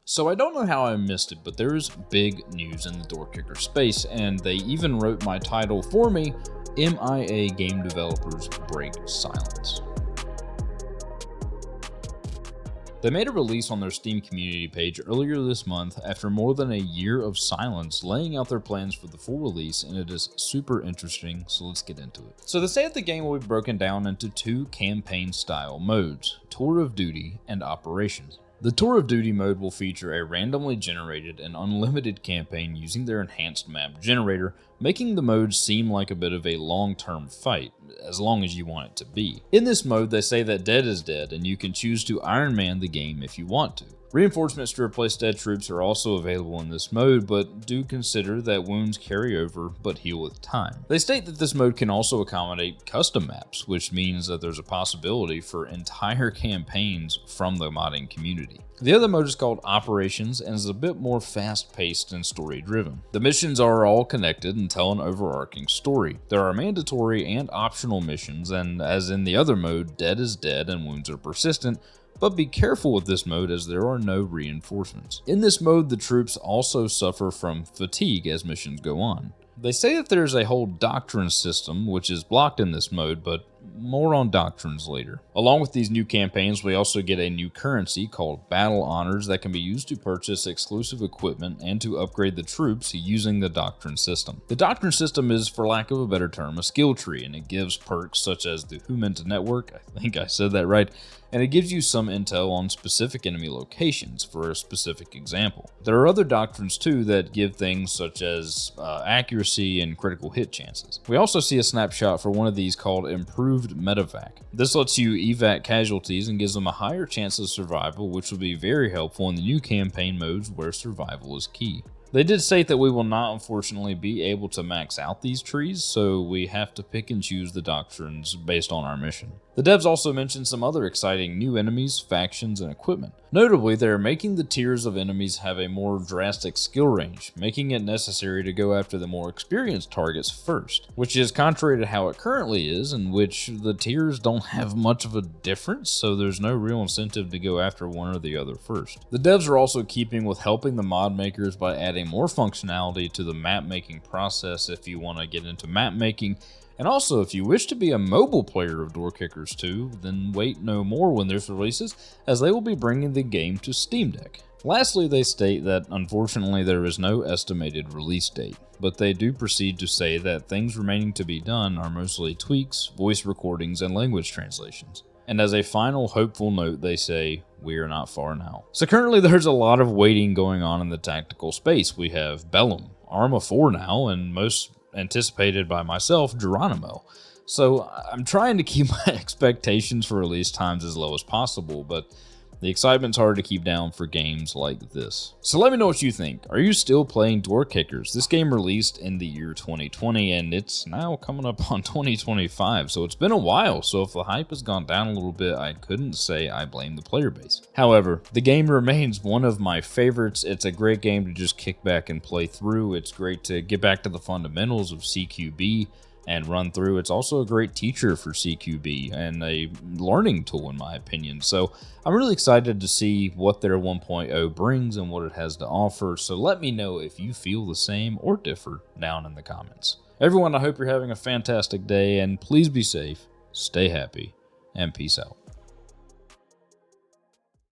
So I don't know how I missed it, but there is big news in the door kicker space, and they even wrote my title for me, MIA Game Developers Break Silence. They made a release on their Steam community page earlier this month after more than a year of silence, laying out their plans for the full release, and it is super interesting, so let's get into it. So they say that the game will be broken down into two campaign-style modes, Tour of Duty and Operations. The Tour of Duty mode will feature a randomly generated and unlimited campaign using their enhanced map generator, making the mode seem like a bit of a long-term fight, as long as you want it to be. In this mode, they say that dead is dead, and you can choose to Iron Man the game if you want to. Reinforcements to replace dead troops are also available in this mode, but do consider that wounds carry over but heal with time. They state that this mode can also accommodate custom maps, which means that there's a possibility for entire campaigns from the modding community. The other mode is called Operations and is a bit more fast-paced and story-driven. The missions are all connected and tell an overarching story. There are mandatory and optional missions, and as in the other mode, dead is dead and wounds are persistent, but be careful with this mode as there are no reinforcements. In this mode, the troops also suffer from fatigue as missions go on. They say that there's a whole Doctrine System, which is blocked in this mode, but more on doctrines later. Along with these new campaigns, we also get a new currency called Battle Honors that can be used to purchase exclusive equipment and to upgrade the troops using the Doctrine System. The Doctrine System is, for lack of a better term, a skill tree, and it gives perks such as the Human Network, I think I said that right, and it gives you some intel on specific enemy locations for a specific example. There are other doctrines too that give things such as accuracy and critical hit chances. We also see a snapshot for one of these called Improved Medevac. This lets you evac casualties and gives them a higher chance of survival, which will be very helpful in the new campaign modes where survival is key. They did state that we will not unfortunately be able to max out these trees, so we have to pick and choose the doctrines based on our mission. The devs also mentioned some other exciting new enemies, factions, and equipment. Notably, they are making the tiers of enemies have a more drastic skill range, making it necessary to go after the more experienced targets first, which is contrary to how it currently is, in which the tiers don't have much of a difference, so there's no real incentive to go after one or the other first. The devs are also keeping with helping the mod makers by adding more functionality to the map making process if you want to get into map making. And also, if you wish to be a mobile player of Door Kickers 2, then wait no more when this releases, as they will be bringing the game to Steam Deck. Lastly, they state that unfortunately there is no estimated release date, but they do proceed to say that things remaining to be done are mostly tweaks, voice recordings, and language translations. And as a final hopeful note, they say, we are not far now. So currently there's a lot of waiting going on in the tactical space. We have Bellum, Arma 4 now, and most anticipated by myself, Geronimo. So I'm trying to keep my expectations for release times as low as possible, but the excitement's hard to keep down for games like this. So let me know what you think. Are you still playing Door Kickers? This game released in the year 2020 and it's now coming up on 2025, so it's been a while, so if the hype has gone down a little bit, I couldn't say I blame the player base. However, the game remains one of my favorites. It's a great game to just kick back and play through. It's great to get back to the fundamentals of CQB and run through. It's also a great teacher for CQB and a learning tool in my opinion. So I'm really excited to see what their 1.0 brings and what it has to offer. So let me know if you feel the same or differ down in the comments. Everyone, I hope you're having a fantastic day and please be safe, stay happy, and peace out.